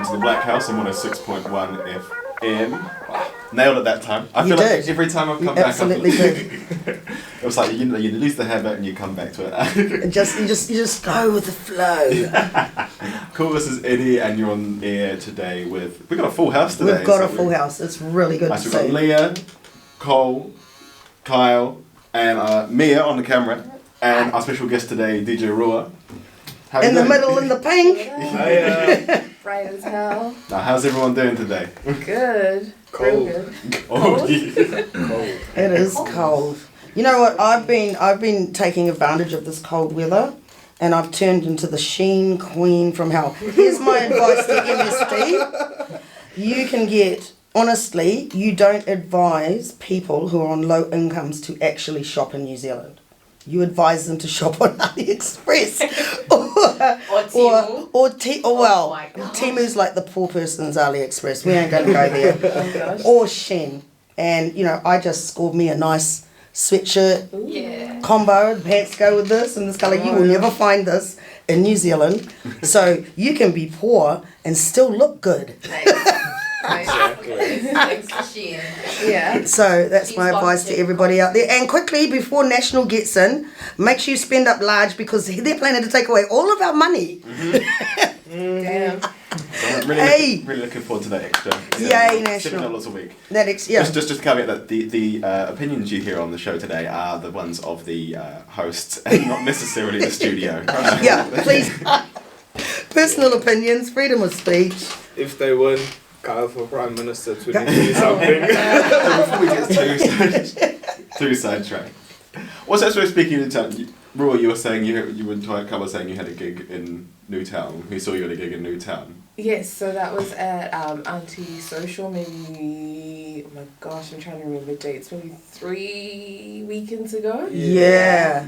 welcome to the Blackhouse on 106.1 FM. Nailed it that time. I feel like every time I've come back, absolutely did. It was like you lose the habit and you come back to it. You just go with the flow. Cool. This is Eddie, and you're on air today with. We've got a full house today. We've got a full house. It's really good to see. We've got Leah, Cole, Kyle, and Mia on the camera, and our special guest today, DJ RUWA. In the middle, in the pink. Bright as hell. Now, how's everyone doing today? Good. Cold. Real good. Cold. It is cold. You know what? I've been taking advantage of this cold weather, and I've turned into the sheen queen from hell. Here's my advice to MSD. You can get, honestly, you don't advise people who are on low incomes to actually shop in New Zealand. You advise them to shop on AliExpress or Temu's like the poor person's AliExpress. We ain't gonna go there. Or Shein. And you know, I just scored me a nice sweatshirt combo. The pants go with this and this colour. You will never find this in New Zealand. So you can be poor and still look good. Exactly. Yeah. So that's my advice to everybody out there. And quickly, before National gets in, make sure you spend up large because they're planning to take away all of our money. Damn. So really looking forward to that extra. Yay, National. $7 a week. That Just to caveat that the opinions you hear on the show today are the ones of the hosts and not necessarily the studio. Please. Personal opinions, freedom of speech. If they win, Kyle for Prime Minister 2020 something. Before we get too sidetracked. What's that? So speaking of Newtown, RUWA, you were saying you were to a couple saying you had a gig in Newtown. We saw you at a gig in Newtown. Yes, so that was at Anti-Social maybe, oh my gosh, I'm trying to remember dates, maybe 3 weekends ago. Yeah.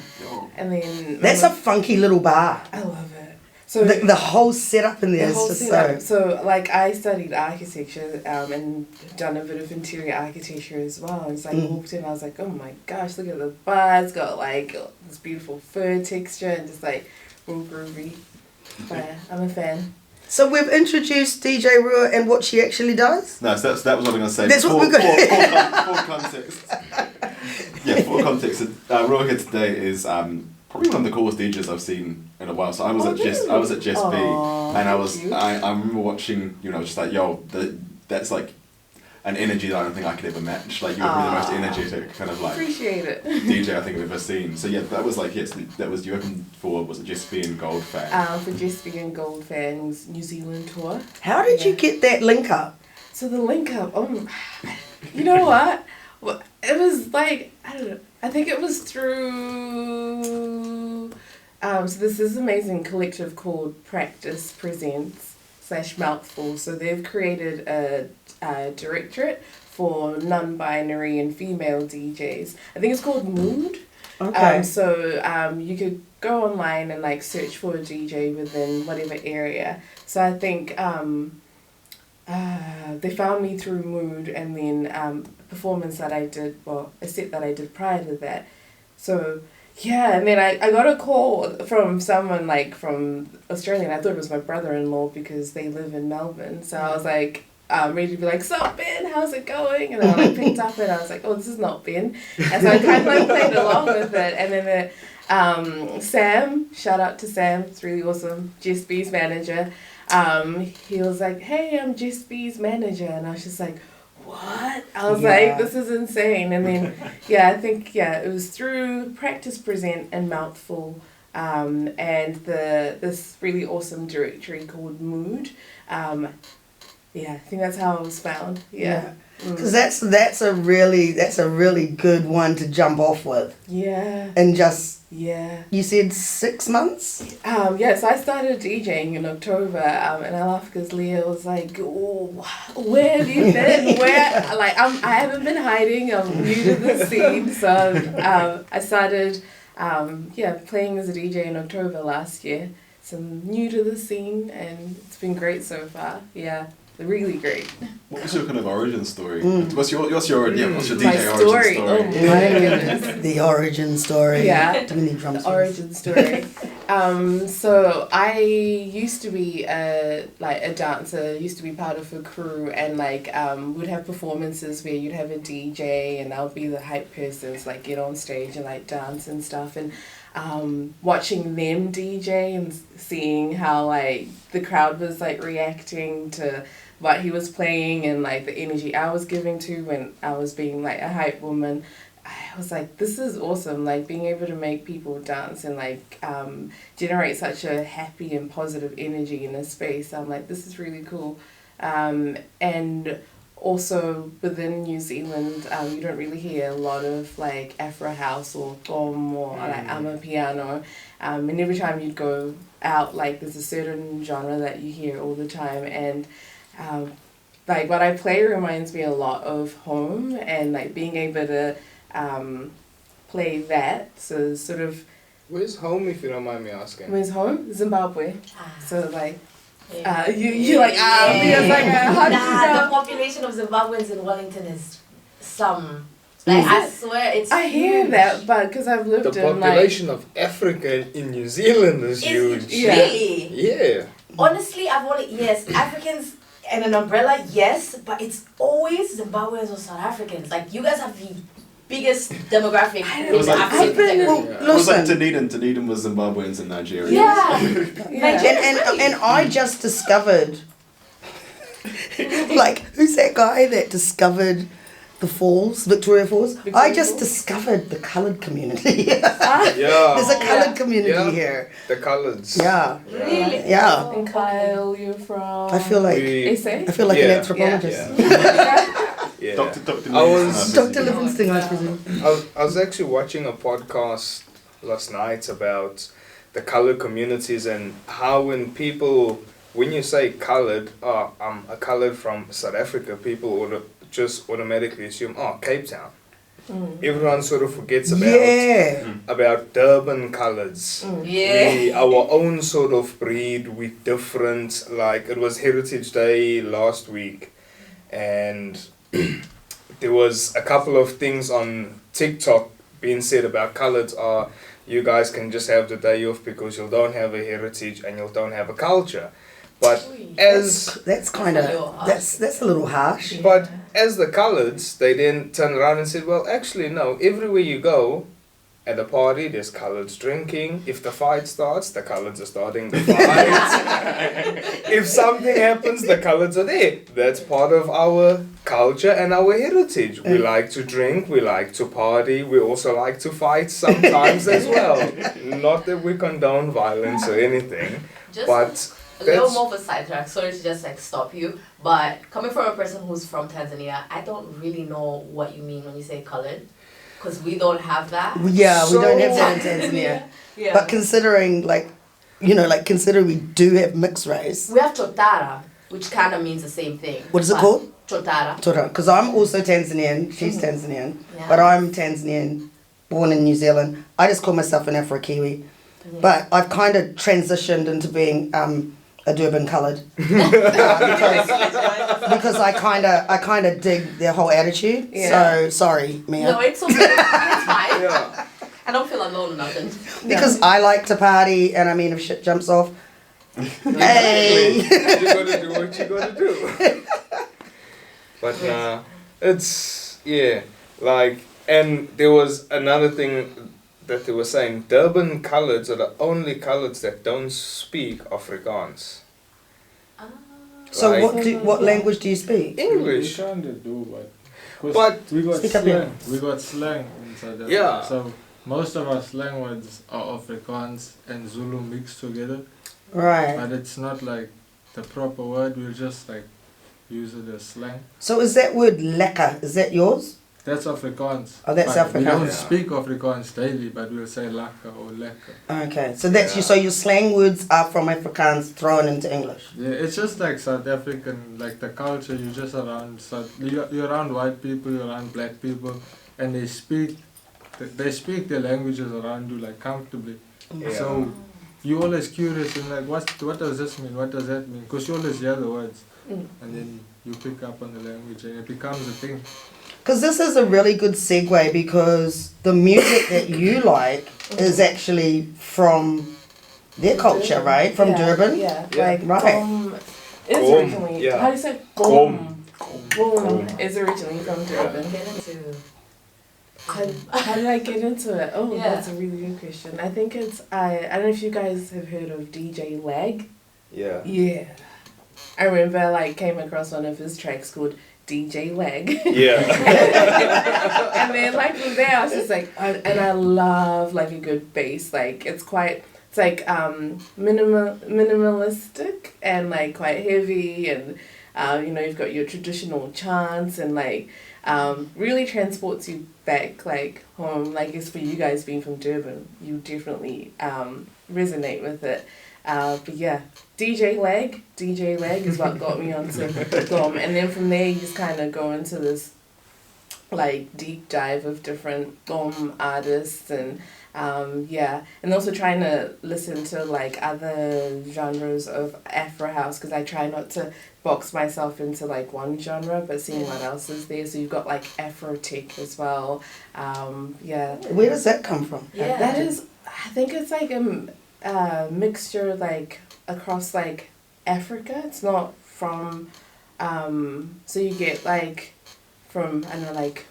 And then... That's a funky little bar. I love it. So the whole setup in there is just so... So, like, I studied architecture and done a bit of interior architecture as well. And so I walked in, I was like, oh my gosh, look at the bar. It's got, like, this beautiful fur texture and just, like, real groovy. But yeah, I'm a fan. So we've introduced DJ RUWA and what she actually does? No, so that was what I'm going to say. That's what we're going to For context. For context, RUWA here today is probably one of the coolest DJs I've seen in a while. So I was at Jess B, and I remember watching, just like, that's like an energy that I don't think I could ever match. Like, you were the most energetic kind of like appreciate it. DJ I think I've ever seen. So yeah, that was like, that was you opened for, was it Jess B and Gold Fang? For Jess B and Gold Fang's New Zealand tour. How did you get that link up? So the link up, you know what? Well, it was like, I don't know, I think it was through, so this is an amazing collective called Practice Presents / Mouthful. So they've created a directorate for non-binary and female DJs. I think it's called Mood. Okay. So you could go online and like search for a DJ within whatever area. So I think they found me through Mood, and then a performance that I did, a set that I did prior to that. So yeah, and then I got a call from someone like from Australia, and I thought it was my brother-in-law because they live in Melbourne. So I was like, ready to be like, "Sup, Ben? How's it going?" And I like picked up and I was like, "Oh, this is not Ben." And so I kind of like played along with it. And then Sam, shout out to Sam, it's really awesome, Jess B's manager. He was like, "Hey, I'm Jess B's manager," and I was just like, what? I was like, this is insane. And then, I think, it was through Practice Present and Mouthful, and this really awesome directory called Mood. I think that's how I was found. Because that's a really good one to jump off with. Yeah. And just... Yeah. You said 6 months? So I started DJing in October, and I laughed because Leah was like, "Oh, where have you been? Where?" Like, I haven't been hiding. I'm new to the scene, so I started, playing as a DJ in October last year. So I'm new to the scene, and it's been great so far. Yeah. Really great. What was your kind of origin story? What's your DJ origin story? Oh my goodness. The origin story. Yeah. Too many drums. The origin story. So I used to be a dancer, used to be part of a crew, and would have performances where you'd have a DJ and I'll be the hype person, so get on stage and dance and stuff, and watching them DJ and seeing how the crowd was reacting to what he was playing and the energy I was giving to when I was being a hype woman. I was this is awesome, being able to make people dance and generate such a happy and positive energy in a space. I'm this is really cool. And also within New Zealand, you don't really hear a lot of afrohouse or Gqom or amapiano. And every time you'd go out, there's a certain genre that you hear all the time, and what I play reminds me a lot of home, and being able to play that, so sort of. Where's home, if you don't mind me asking? Where's home? Zimbabwe. So Yeah. the population of Zimbabweans in Wellington is some. I swear it's. I hear that, but because I've lived the in population of Africa in New Zealand is huge. Really? Yeah. Honestly, Africans and an umbrella, yes, but it's always Zimbabweans or South Africans. You guys have the biggest demographic in the African category. It was Dunedin was Zimbabweans and Nigeria. Yeah. And I just discovered, who's that guy that discovered the falls, Victoria Falls? I just discovered the coloured community. There's a coloured community here. The colours. Yeah. Really? Yeah. And Kyle, you're from. I feel like an anthropologist. Yeah. Dr. Livingston, I presume. I was actually watching a podcast last night about the coloured communities and how when you say coloured, I'm a coloured from South Africa, people would just automatically assume, Cape Town. Everyone sort of forgets about Durban colours. Our own sort of breed with different, it was Heritage Day last week, and there was a couple of things on TikTok being said about colours you guys can just have the day off because you don't have a heritage and you don't have a culture. But that's kind of that's a little harsh. But as the coloureds, they then turned around and said, well, actually no, everywhere you go at a party, there's coloureds drinking. If the fight starts, the coloureds are starting the fight. If something happens, the coloureds are there. That's part of our culture and our heritage. We like to drink, we like to party, we also like to fight sometimes as well. Not that we condone violence or anything, but a little more of a sidetrack, sorry to just stop you, but coming from a person who's from Tanzania, I don't really know what you mean when you say coloured, because we don't have that. Yeah, we don't have that in Tanzania. Yeah. But considering considering we do have mixed race. We have chotara, which kind of means the same thing. What is it called? Chotara. Chotara, because I'm also Tanzanian, she's Tanzanian, Yeah. but I'm Tanzanian, born in New Zealand. I just call myself an Afro-Kiwi, but I've kind of transitioned into being a Durban coloured because I kind of dig their whole attitude. Yeah. So sorry, Mia. No, it's okay. It's fine. Yeah. I don't feel alone or nothing. Because I like to party, and I mean, if shit jumps off, hey. You gotta do what you gotta do. But it's and there was another thing that they were saying, Durban coloureds are the only coloureds that don't speak Afrikaans. So what language do you speak? English. We kind of do, but we got speak slang. We got slang inside that. Yeah. So most of our slang words are Afrikaans and Zulu mixed together. Right. But it's not the proper word. We'll just use it as slang. So is that word lekker? Is that yours? That's Afrikaans. Oh, that's but we don't Afrikaans. speak Afrikaans daily, but we'll say lekker or lekker. Okay, so that's so your slang words are from Afrikaans thrown into English. Yeah, it's just South African, the culture. You're just around you're around white people, you're around black people, and they speak their languages around you comfortably. Yeah. So you're always curious and what does this mean? What does that mean? Because you always hear the words, and then you pick up on the language, and it becomes a thing. Because this is a really good segue, because the music that you like is actually from their culture, right? From Durban? Yeah, Yeah. like Right. Gqom is Gqom, originally, yeah. how do you say Gqom. Gqom is originally from Durban. Get into. How did I get into it? Oh, Yeah. that's a really good question. I think it's, I don't know if you guys have heard of DJ Lag. Yeah. Yeah. I remember I like came across one of his tracks called DJ Lag. Yeah. And then like from there I was just like, and I love like a good bass. Like it's like minimalistic and like quite heavy, and you know, you've got your traditional chants, and like really transports you back like home. Like it's for you guys being from Durban, you definitely resonate with it. But yeah, DJ Lag is what got me onto Gqom, and then from there you just kind of go into this like deep dive of different Gqom artists, and and also trying to listen to like other genres of afrohouse, because I try not to box myself into like one genre, but seeing what else is there. So you've got like afrotech as well. Where does that come from? Yeah. That is, I think it's like a mixture like across like Africa. It's not from so you get like from, I don't know, like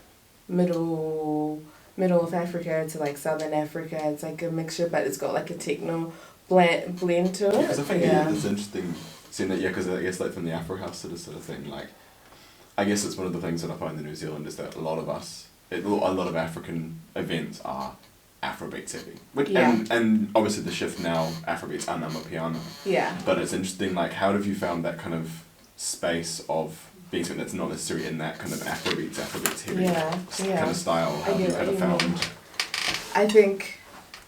middle of Africa to like southern Africa. It's like a mixture, but it's got like a techno blend to it. Because I think it's interesting seeing that, because I guess like from the afrohouse sort of thing, like I guess it's one of the things that I find in New Zealand is that a lot of African events are Afrobeats heavy. And obviously the shift now, Afrobeats and amapiano. Yeah. But it's interesting, like how have you found that kind of space of being something that's not necessarily in that kind of Afrobeats heavy kind of style? How have you kind of found? I think,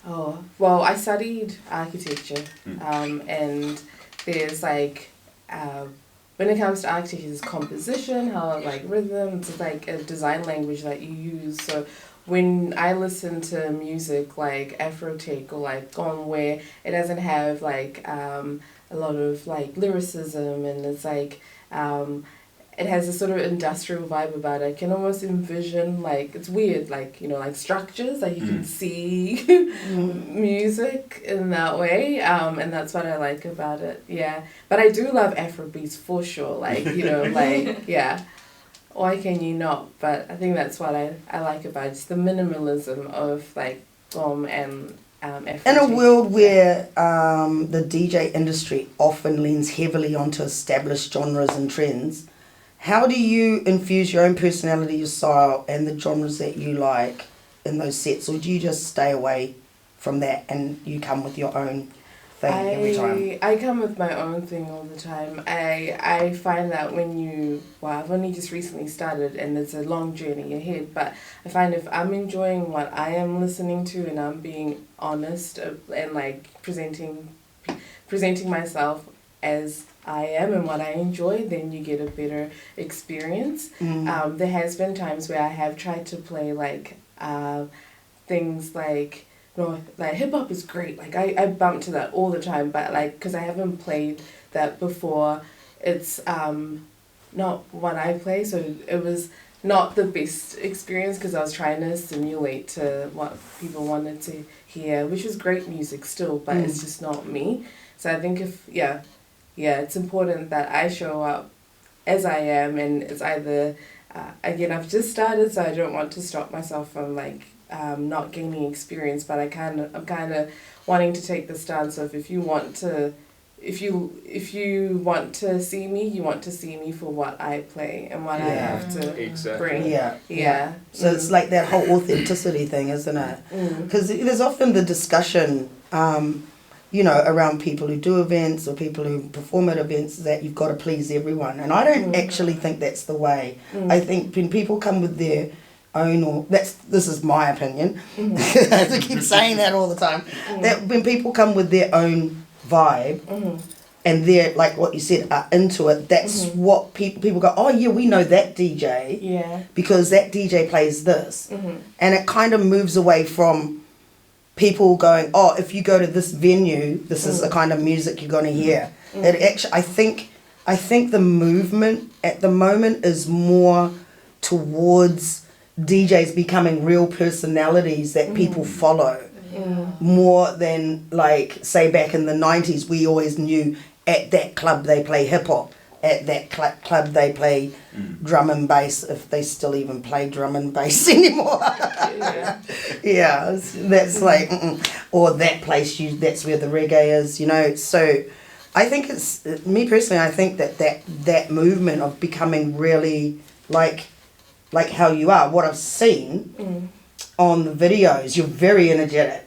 I studied architecture, and there's like, when it comes to architecture, there's composition, how like rhythm, it's like a design language that you use. So when I listen to music like afrotech or like Gqom, where it doesn't have like a lot of like lyricism, and it's like it has a sort of industrial vibe about it. I can almost envision like, it's weird, like, you know, like structures, like you can see music in that way, and that's what I like about it. Yeah, but I do love Afrobeats for sure, like, you know, like, yeah, why can you not? But I think that's what I like about it, just the minimalism of like Gqom and Afrotech. In a world where the DJ industry often leans heavily onto established genres and trends, how do you infuse your own personality, your style, and the genres that you like in those sets? Or do you just stay away from that and you come with your own thing every time? I come with my own thing all the time. I find that when I've only just recently started and it's a long journey ahead, but I find if I'm enjoying what I am listening to and I'm being honest and like presenting myself as I am and what I enjoy, then you get a better experience. There has been times where I have tried to play like things like, like hip hop is great. Like I bump to that all the time, but like, because I haven't played that before, it's not what I play, so it was not the best experience because I was trying to simulate to what people wanted to hear, which is great music still, but it's just not me. So I think it's important that I show up as I am, and it's either, again, I've just started, so I don't want to stop myself from like not gaining experience, but I'm kind of wanting to take the stance of if you want to see me, you want to see me for what I play and what I have to bring. Yeah. So it's like that whole authenticity thing, isn't it? Because there's often the discussion, around people who do events or people who perform at events, that you've got to please everyone. And I don't actually think that's the way. I think when people come with their own, this is my opinion, I keep saying that all the time, that when people come with their own vibe, and they're, like what you said, are into it, that's what people go, oh yeah, we know that DJ, because that DJ plays this. And it kind of moves away from people going, oh, if you go to this venue, this is the kind of music you're going to hear. It actually, I think the movement at the moment is more towards DJs becoming real personalities that people follow. more than like say back in the 90s. We always knew at that club they play hip hop. At that club they play drum and bass, if they still even play drum and bass anymore. Yeah, that's like, or that place, that's where the reggae is, you know. So I think it's, me personally, I think that movement of becoming really like how you are, what I've seen on the videos, you're very energetic.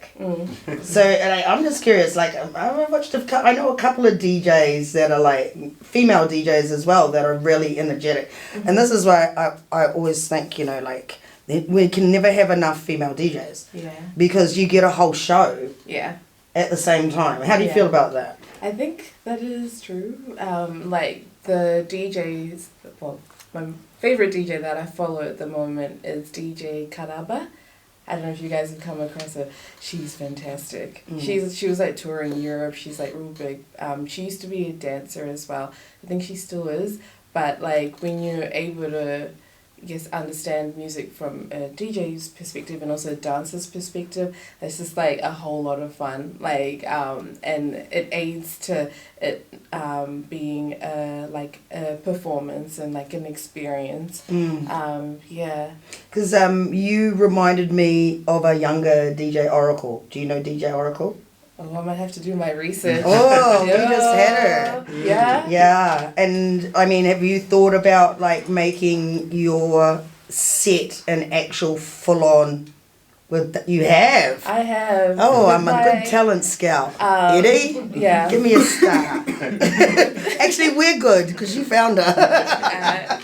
So and I'm just curious, like I've watched I know a couple of DJs that are like female DJs as well that are really energetic, and this is why I always think, you know, like we can never have enough female DJs, because you get a whole show at the same time. How do you feel about that? I think that is true. Like the DJs, well, my favorite DJ that I follow at the moment is DJ Karaba. I don't know if you guys have come across her. She's fantastic. She was like touring Europe. She's like real big. She used to be a dancer as well. I think she still is. But like when you're able to, I guess, understand music from a DJ's perspective and also a dancer's perspective, it's just like a whole lot of fun. Like and it aids to it being like a performance and like an experience. Because you reminded me of a younger DJ Oracle. Do you know DJ Oracle? Oh, I might have to do my research. Oh, we just had her. Yeah? Yeah. And, I mean, have you thought about, like, making your set an actual full-on... You have? I have. Oh, I'm a good talent scout. Eddie? Yeah. Give me a star. Actually, we're good, because you found her.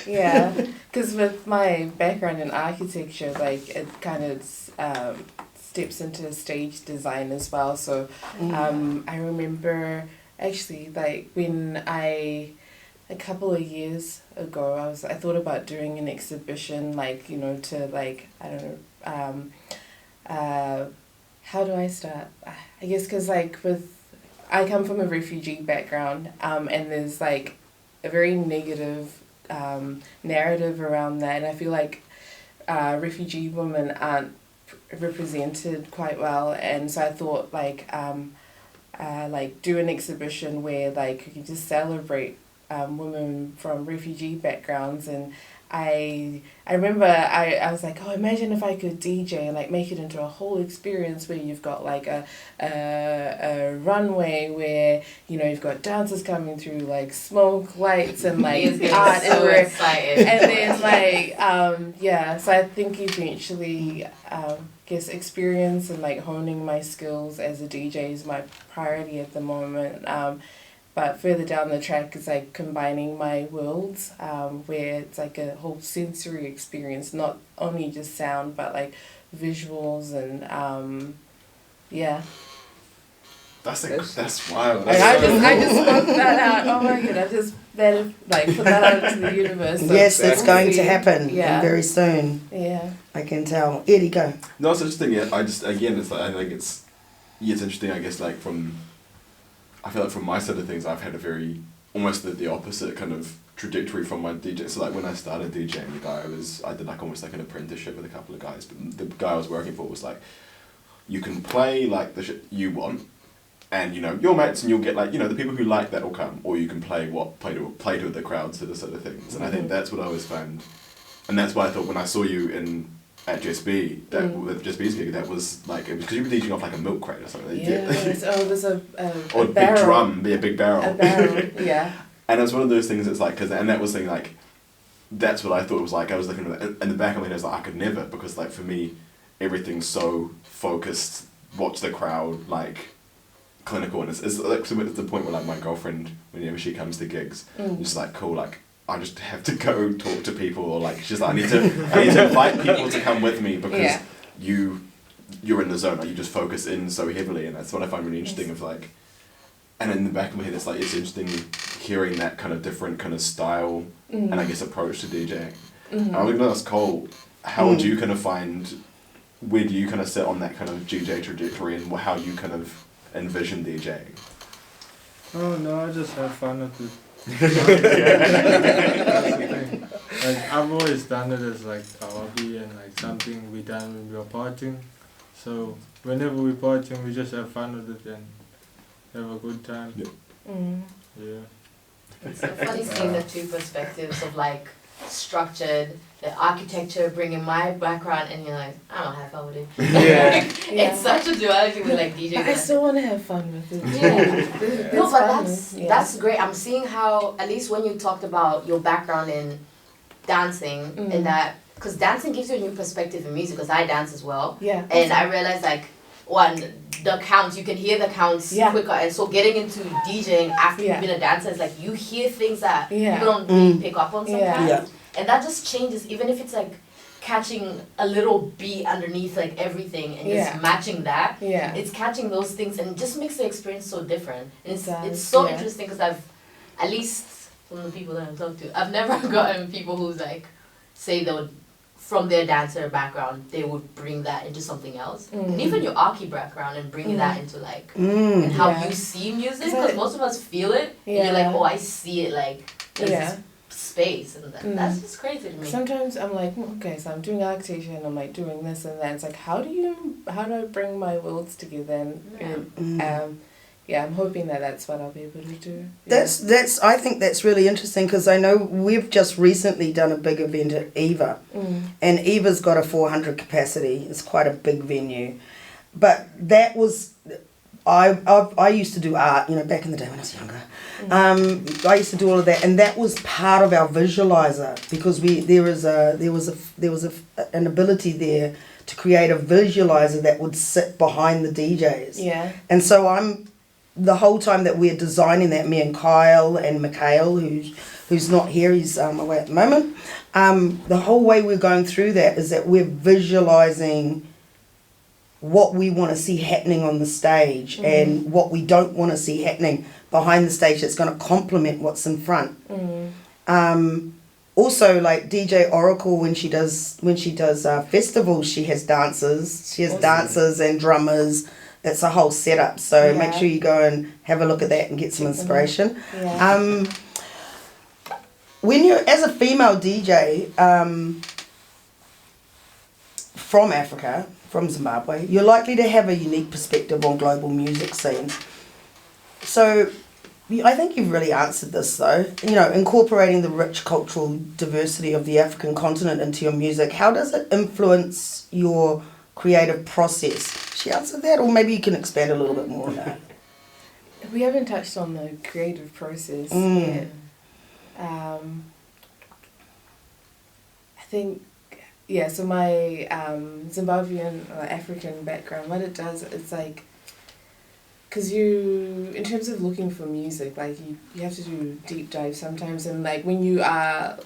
Yeah. Because with my background in architecture, like, it kind of... steps into stage design as well. So I remember actually like when a couple of years ago I thought about doing an exhibition, like, you know, to like, I don't know, how do I start? I guess because like I come from a refugee background, and there's like a very negative narrative around that, and I feel like refugee women aren't represented quite well, and so I thought like do an exhibition where like you can just celebrate women from refugee backgrounds. And I remember I was like, oh, imagine if I could DJ and like make it into a whole experience where you've got like a runway where, you know, you've got dancers coming through, like smoke, lights, and like art so everywhere. Excited. And then like so I think eventually guess experience and like honing my skills as a DJ is my priority at the moment. But further down the track is like combining my worlds, where it's like a whole sensory experience, not only just sound, but like visuals and That's wild. And I just spoke that out. Oh my god! I just put that out into the universe. So yes, it's going to happen very soon. Yeah. I can tell. Eddie, go. No, it's interesting. Yeah, it's like I think it's interesting. I guess like I feel like from my side of things, I've had a very almost the opposite kind of trajectory from my DJ. So like when I started DJing, I did like almost like an apprenticeship with a couple of guys. But the guy I was working for was like, you can play like the shit you want, and you know your mates, and you'll get like, you know, the people who like that will come, or you can play to the crowd sort of things. And I think that's what I always found, and that's why I thought when I saw you at Jess B, with Jess B's gig, that was like, it was because you were DJing off like a milk crate or something. Yeah, there's a or a big drum, a big barrel. A barrel, yeah. And it's one of those things. It's like and that was thing like, that's what I thought it was like. I was looking at it, in the back of my head, I was like, I could never, because like for me, everything's so focused. Watch the crowd, like clinical, and it's like to the point where like my girlfriend, whenever she comes to gigs, it's like cool, like I just have to go talk to people, or like she's like I need to invite people to come with me, because you're in the zone, like you just focus in so heavily, and that's what I find really interesting of like, and in the back of my head it's like it's interesting hearing that kind of different kind of style and I guess approach to DJing. I was gonna ask Cole, how would you kind of find, where do you kind of sit on that kind of DJ trajectory, and how you kind of envision DJing? Oh no, I just have fun with it. Like I've always done it as like a hobby and like something we done when we were partying. So whenever we partying, we just have fun with it and have a good time. Yeah. It's so funny seeing the two perspectives of like structured, the architecture, bringing my background, and you're like, I don't have fun with it. Yeah. It's such a duality with like DJ. But I still want to have fun with it. Yeah. No, but that's great. I'm seeing how, at least when you talked about your background in dancing, and that, because dancing gives you a new perspective in music, because I dance as well. Yeah. And I realized like, the counts, you can hear the counts quicker, and so getting into DJing after you've been a dancer is like, you hear things that people don't really pick up on sometimes. And that just changes, even if it's like catching a little beat underneath like everything and just matching that. It's catching those things, and it just makes the experience so different. And it's so interesting, because I've, at least from the people that I've talked to, I've never gotten people who's like, say they would, from their dancer background, they would bring that into something else. And even your Archi background, and bringing that into like, and how you see music, because most of us feel it, and you're like, oh, I see it like, there's this space, and that's just crazy to me. Sometimes I'm like, okay, so I'm doing adaptation, I'm like doing this and that. It's like, how do I bring my worlds together? And I'm hoping that that's what I'll be able to do. That's I think that's really interesting, because I know we've just recently done a big event at Eva, and Eva's got a 400 capacity. It's quite a big venue, but that was I used to do art, back in the day when I was younger. I used to do all of that, and that was part of our visualizer, because there was an ability there to create a visualizer that would sit behind the DJs. Yeah. And so the whole time that we're designing that, me and Kyle and Mikhail, who's not here, he's away at the moment, the whole way we're going through that is that we're visualizing what we want to see happening on the stage and what we don't want to see happening behind the stage that's going to complement what's in front. Also, like DJ Oracle, when she does festivals, she has dancers. She has dancers and drummers. It's a whole setup. So make sure you go and have a look at that and get some inspiration. When you're, as a female DJ from Africa, from Zimbabwe, you're likely to have a unique perspective on global music scene. So I think you've really answered this though. Incorporating the rich cultural diversity of the African continent into your music, how does it influence your creative process? She answered that, or maybe you can expand a little bit more on that. We haven't touched on the creative process yet. I think, so my Zimbabwean or African background, what it does, it's like, because in terms of looking for music, like you have to do deep dive sometimes, and like when you are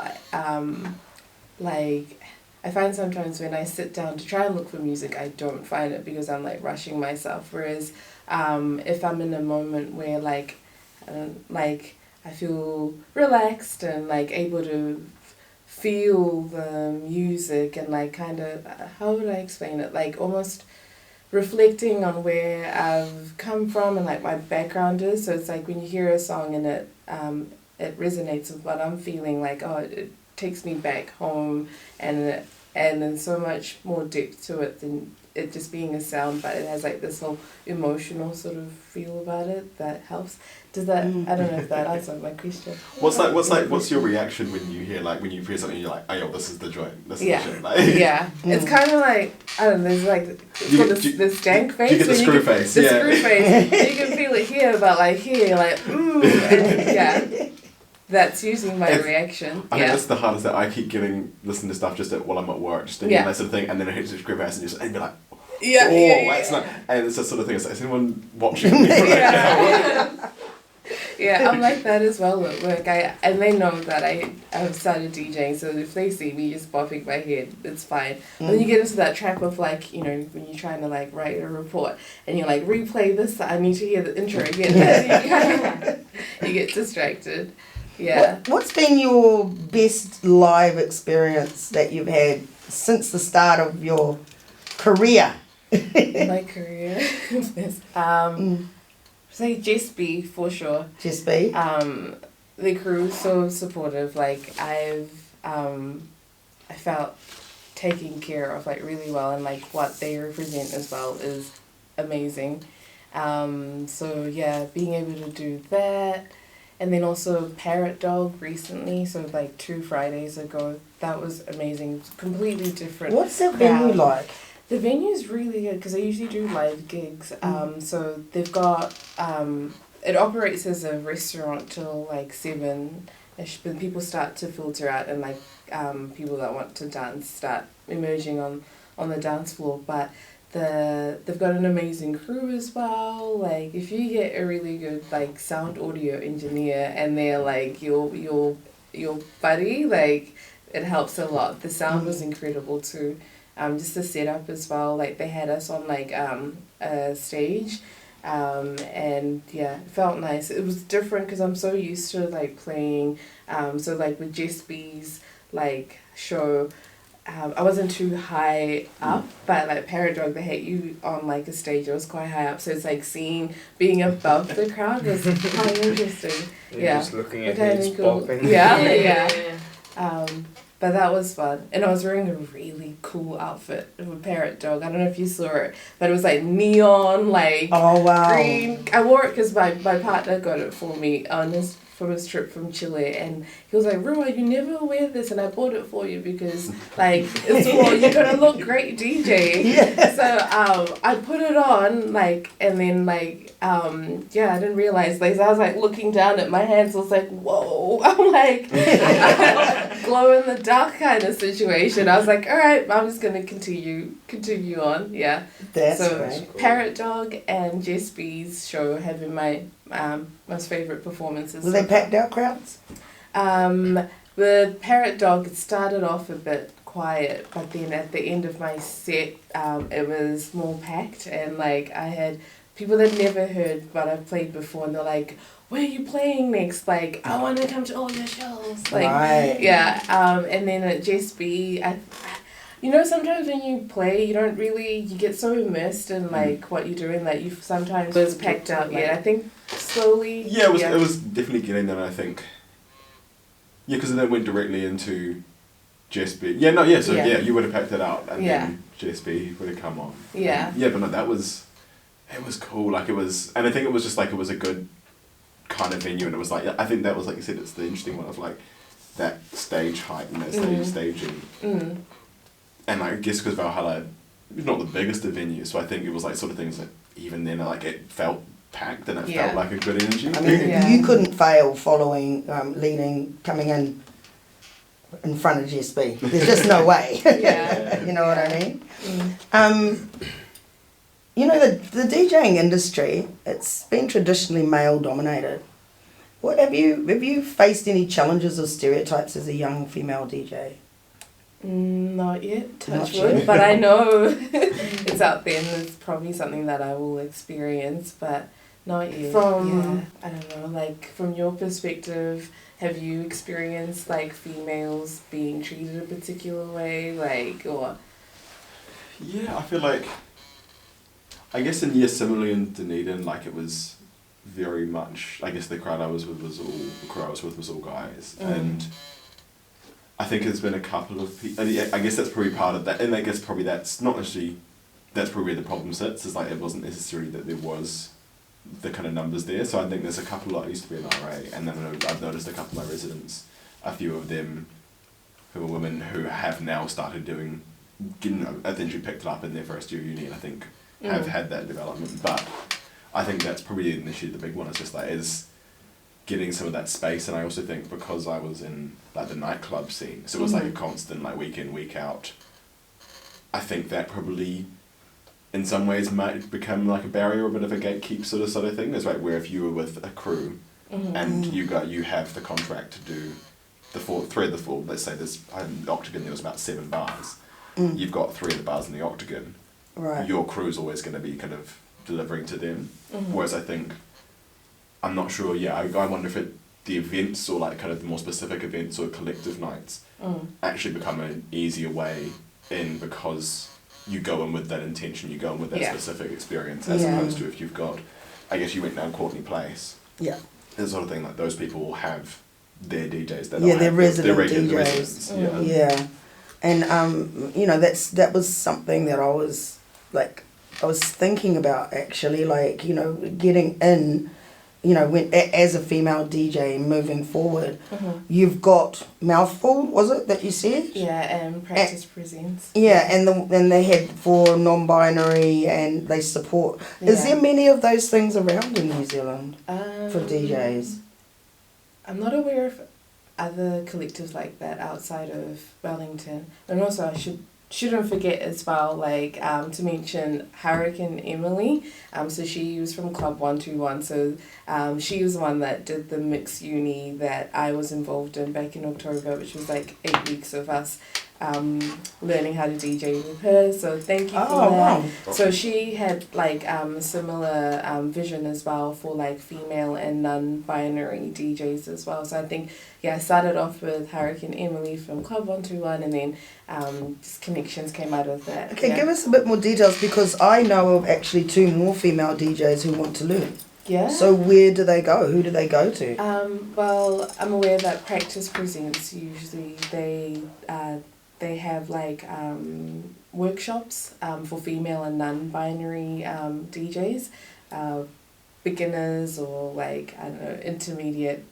like, I find sometimes when I sit down to try and look for music, I don't find it, because I'm like rushing myself. Whereas if I'm in a moment where like I feel relaxed and like able to feel the music and like kind of, how would I explain it? Like almost reflecting on where I've come from and like my background is. So it's like when you hear a song and it resonates with what I'm feeling, like, oh, it takes me back home, and there's so much more depth to it than it just being a sound, but it has like this whole emotional sort of feel about it that helps. Does that, I don't know if that answers my question. What's your reaction when you hear something, you're like, oh yo, this is the joint, this is the shit. Like, it's kind of like, I don't know, there's like, the stank face. You get the screw face, The screw face. You can feel it here, but like here, you're like, and that's usually my reaction. I think that's the hardest, that I keep listening to stuff just while I'm at work, just thinking that sort of thing, and then it hits the screw face and you're like, it's not, and it's that sort of thing. It's like, is anyone watching me right now? Yeah, I'm like that as well at work. And they know that I've started DJing, so if they see me just bopping my head, it's fine. But then you get into that trap of like, when you're trying to like write a report and you're like, replay this, I need to hear the intro again. You get distracted. Yeah. What's been your best live experience that you've had since the start of your career? My career? Say Jess B for sure. Jess B. The crew so supportive. Like I felt taken care of like really well, and like what they represent as well is amazing. So yeah, being able to do that. And then also Parrot Dog recently, so like 2 Fridays ago, that was amazing. Completely different. What's the venue like? The venue's really good because they usually do live gigs. So they've got, it operates as a restaurant till like 7-ish, but people start to filter out, and like people that want to dance start emerging on the dance floor. But they've got an amazing crew as well. Like if you get a really good like sound audio engineer and they're like your buddy, like it helps a lot. The sound was incredible too. Just the setup as well. Like they had us on like a stage, and yeah, it felt nice. It was different because I'm so used to like playing. So like with Jess B's like show. I wasn't too high up, but like Parrot Dog, they had you on like a stage. It was quite high up, so it's like being above the crowd was quite interesting. You're just looking at heads popping. Yeah. But that was fun, and I was wearing a really cool outfit with Parrot Dog. I don't know if you saw it, but it was like neon, like green. I wore it because my partner got it for me from his trip from Chile, and he was like, "Ruwa, you never wear this," and I bought it for you because like it's for you're gonna look great DJing. Yeah. So I put it on like, and then like yeah, I didn't realize like I was like looking down at my hands. I was like, whoa, I'm like glow in the dark kind of situation. I was like, all right, I'm just gonna continue on. Yeah. That's great. Cool. Parrot Dog and Jess B's show have been my most favourite performances. Were they packed out crowds? The Parrot Dog, it started off a bit quiet, but then at the end of my set, it was more packed, and like I had people that never heard what I've played before, and they're like, "Where are you playing next? Like, I want to come to all your shows." Like, right. Yeah. And then at Jess B, you know, sometimes when you play, you get so immersed in like what you're doing that you sometimes was packed out. Yeah, I think slowly. Yeah, it was definitely getting there. I think. Yeah, because then it went directly into Jess B. Yeah, no, yeah. So yeah, you would have packed it out, and then Jess B would have come on. Yeah. Yeah, but no, it was cool. Like it was, and I think it was just like it was a good kind of venue, and it was like I think that was like you said, it's the interesting one of like that stage height and that stage staging. And I guess because Valhalla is not the biggest of venues, so I think it was like sort of things that even then like it felt packed and it felt like a good energy. I mean, you couldn't fail following, coming in front of Jess B. There's just no way. You know what I mean? You know, the DJing industry, it's been traditionally male dominated. What have you faced any challenges or stereotypes as a young female DJ? Not yet, touch wood, but I know it's out there, and it's probably something that I will experience, but not yet. I don't know, like from your perspective, have you experienced like females being treated a particular way, like, or? Yeah, I feel like, I guess similarly in Dunedin, like it was very much, I guess the crowd I was with was all guys, and I think there's been a couple of people, I guess that's probably part of that, and I guess probably that's not actually, that's probably where the problem sits, is like it wasn't necessarily that there was the kind of numbers there, so I think there's a couple that used to be in RA, and then I've noticed a couple of my residents, a few of them who are women who have now started doing, you know, eventually picked it up in their first year of uni, and I think have had that development, but I think that's probably initially the big one, it's just like, is getting some of that space, and I also think because I was in like the nightclub scene, so it was like a constant like week in, week out, I think that probably in some ways might become like a barrier or a bit of a gatekeep sort of thing. It's like where if you were with a crew and you have the contract to do the full, let's say there's the Octagon, there was about 7 bars, you've got 3 of the bars in the Octagon, your crew's always going to be kind of delivering to them, whereas I think I'm not sure, I wonder if the events or like kind of the more specific events or collective nights actually become an easier way in, because you go in with that intention, you go in with that specific experience, as opposed to if you've got, I guess you went down Courtney Place, the sort of thing, like those people will have their DJs that their resident DJs. And you know, that was something that I was thinking about actually, like, you know, getting in, you know, when as a female DJ moving forward. You've got Mouthful, was it that you said? Yeah, and Practice Presents. Yeah, and they had for non-binary, and they support. Is there many of those things around in New Zealand for DJs? I'm not aware of other collectives like that outside of Wellington. And also I shouldn't forget as well, like, to mention Hurricane Emily. So she was from Club 121. So she was the one that did the mixed uni that I was involved in back in October, which was like 8 weeks of us learning how to DJ with her. So thank you for that. Wow. So she had like a similar vision as well for like female and non-binary DJs as well. So I think, I started off with Hurricane Emily from Club 121, and then just connections came out of that. Okay, give us a bit more details, because I know of actually 2 more female DJs who want to learn. Yeah. So where do they go? Who do they go to? Well, I'm aware that Practice Presents, usually they have like workshops for female and non-binary DJs, beginners or like, I don't know, intermediate,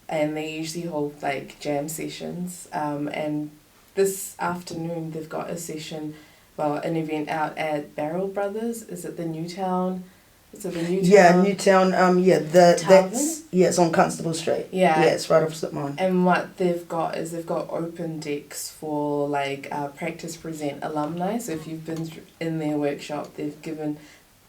and they usually hold like jam sessions, and this afternoon they've got a session, an event out at Barrel Brothers. Is it the Newtown? Is it the Newtown? Yeah, Newtown. It's on Constable Street. Yeah, it's right opposite mine. And what they've got is they've got open decks for like Practice Present alumni. So if you've been in their workshop, they've given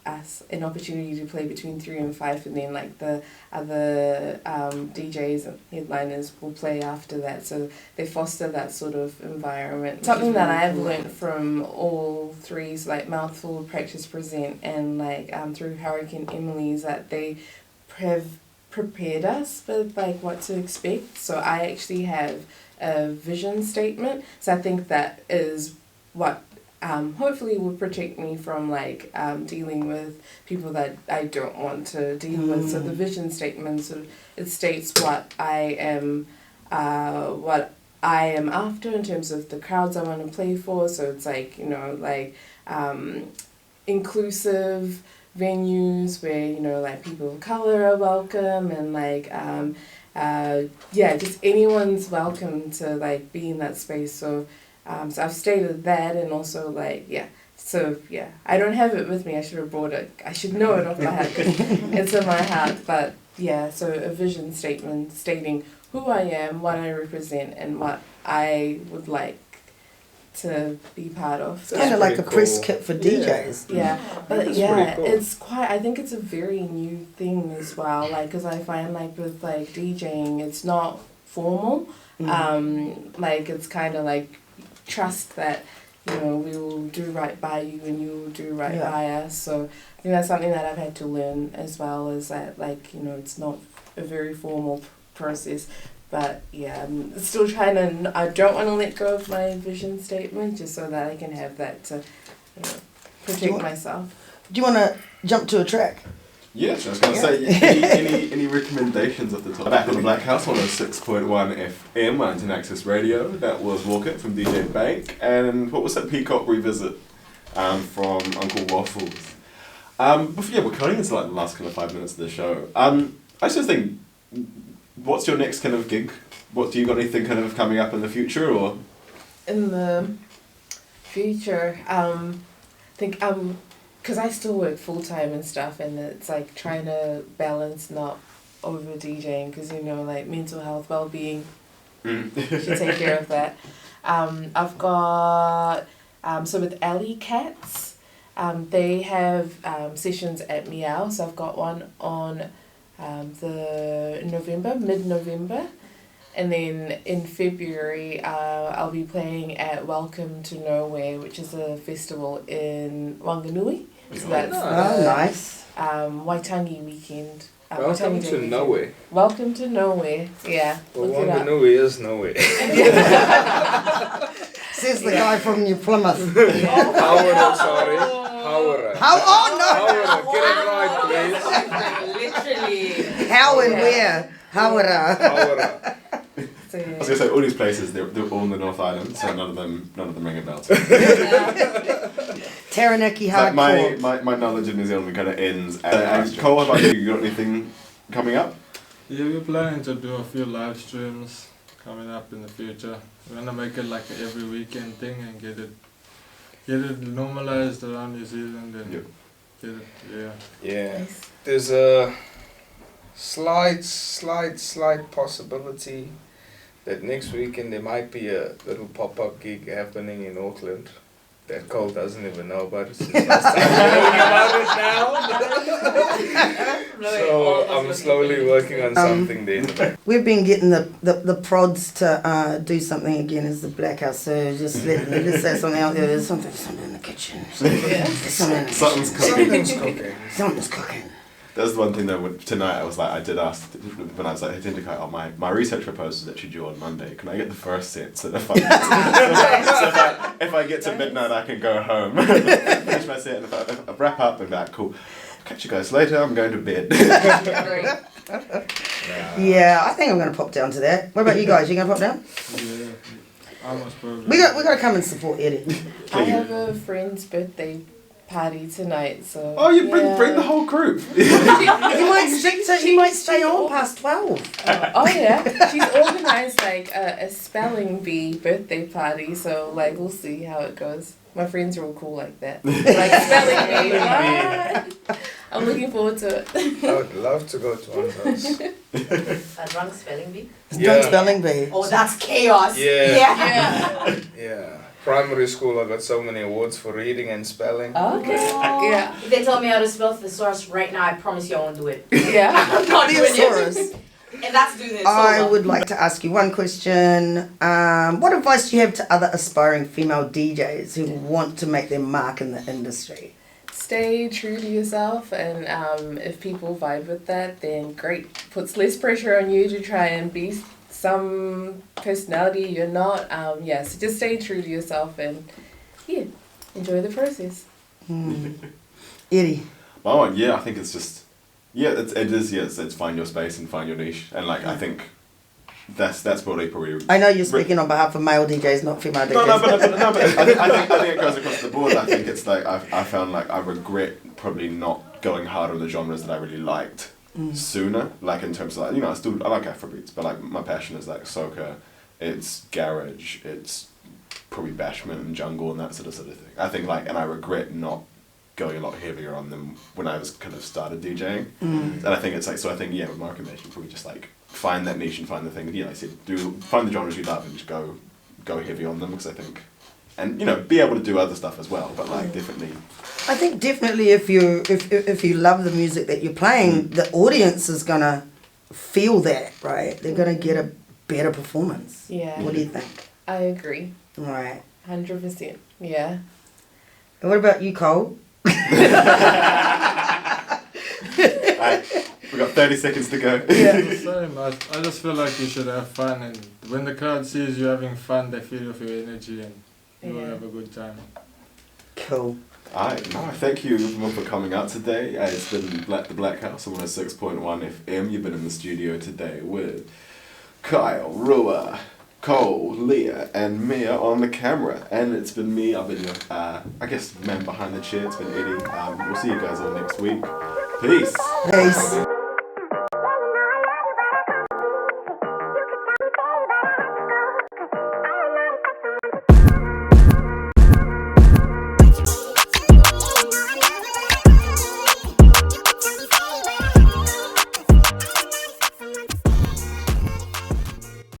us an opportunity to play between 3 and 5, and then like the other DJs and headliners will play after that. So they foster that sort of environment. Something that I've learned from all 3, so like Mouthful, Practice Present, and like through Hurricane Emily, is that they have prepared us with like what to expect. So I actually have a vision statement. So I think that is what hopefully will protect me from like dealing with people that I don't want to deal with. So the vision statement sort of, it states what I am after in terms of the crowds I want to play for. So it's like, you know, like inclusive venues where, you know, like people of color are welcome, and like just anyone's welcome to like be in that space. So so I've stated that, and also like, I don't have it with me. I should have brought it. I should know it off my head. It's in my heart. But so a vision statement stating who I am, what I represent, and what I would like to be part of. It's kind of like a press kit for DJs. Yeah, but cool. It's quite, I think it's a very new thing as well. Like, because I find like with like DJing, it's not formal. Like it's kind of like, trust that, you know, we will do right by you and you will do right by us. So I think that's something that I've had to learn as well, is that like, you know, it's not a very formal process. But I'm still trying to, I don't want to let go of my vision statement, just so that I can have that to, you know, protect myself. Do you want to jump to a track? Yes, I was going to say, any recommendations at the top? Back on the Blackhouse, 106.1 FM, Wellington Access Radio. That was Walk It from DJ Bank. And what was that Peacock Revisit from Uncle Waffles? We're cutting into like the last kind of 5 minutes of the show. I just think, what's your next kind of gig? Do you got anything kind of coming up in the future, or? In the future, I think because I still work full-time and stuff, and it's like trying to balance not over DJing, because, you know, like mental health, well-being, should take care of that. I've got, so with Alley Cats, they have sessions at Meow, so I've got one on mid-November, and then in February I'll be playing at Welcome to Nowhere, which is a festival in Wanganui. So that's nice. Waitangi weekend. Welcome to Nowhere. Welcome to Nowhere, yeah. Well, Wanganui is nowhere. Says the guy from New Plymouth. Howara, sorry. Howara. Get it right, please. Literally. How and where? Howara. So, I was gonna say all these places they're all in the North Island, so none of them ring a bell. Taranaki Like hardcore. my knowledge of New Zealand kind of ends. And Cole, how about you? You got anything coming up? Yeah, we're planning to do a few live streams coming up in the future. We're gonna make it like an every weekend thing and get it normalized around New Zealand and Yep. get it, yeah. Yeah. There's a slight possibility that next weekend there might be a little pop-up gig happening in Auckland that Cole doesn't even know about it. Since last time hearing about it now. So I'm slowly working on something there in the back. We've been getting the prods to do something again as the Blackhouse, so just say something out there. There's something in the kitchen. Something's cooking. Something's cooking. That's the one thing though. Tonight I was like, I did ask when I was like, hey, oh, my research proposal is actually due on Monday. Can I get the first set? So if I get to midnight, I can go home, finish my set, and if I wrap up and be like, cool. Catch you guys later. I'm going to bed. Yeah, I think I'm gonna pop down to that. What about you guys? You gonna pop down? Yeah, almost probably. We got to come and support Eddie. I have a friend's birthday party tonight, so. Oh, you bring the whole group. He might stay on past 12. Oh yeah, she's organised like a spelling bee birthday party, so like we'll see how it goes. My friends are all cool like that. Like spelling bee. I'm looking forward to it. I would love to go to one of those. A drunk spelling bee? Drunk spelling bee. Oh, that's chaos. Yeah. Yeah. Primary school, I got so many awards for reading and spelling. Okay. Yeah. If they tell me how to spell thesaurus right now, I promise you I won't do it. Yeah. I'm not doing Thesaurus. it. And that's doing it. I would like to ask you one question. What advice do you have to other aspiring female DJs who want to make their mark in the industry? Stay true to yourself, and if people vibe with that, then great. Puts less pressure on you to try and be some personality you're not. So just stay true to yourself and enjoy the process. Eddie. My one, I think it's just, it's find your space and find your niche, and like I think that's probably. I know you're speaking on behalf of male DJs, not female DJs. No, but I think it goes across the board. I think it's like I found like I regret probably not going hard on the genres that I really liked sooner. Like in terms of like, I like Afrobeats, but like my passion is like soca, it's garage, it's probably bashment and jungle and that sort of thing. I think like, and I regret not going a lot heavier on them when I was kind of started DJing. And I think it's like, so I think with my recommendation probably just like find that niche and find the thing, I said, find the genres you love and just go heavy on them, because I think, and be able to do other stuff as well, but like definitely. I think definitely if you love the music that you're playing, the audience is gonna feel that, right? They're gonna get a better performance. Yeah. What do you think? I agree. Right. 100%. Yeah. And what about you, Cole? We got 30 seconds to go. Same. I just feel like you should have fun, and when the crowd sees you having fun, they feel off your energy and you will have a good time. Cool. Thank you for coming out today. It's been the Blackhouse on 106.1 FM. You've been in the studio today with Kyle, Rua, Cole, Leah, and Mia on the camera. And it's been me. I've been your, man behind the chair. It's been Eddie. We'll see you guys all next week. Peace. Peace.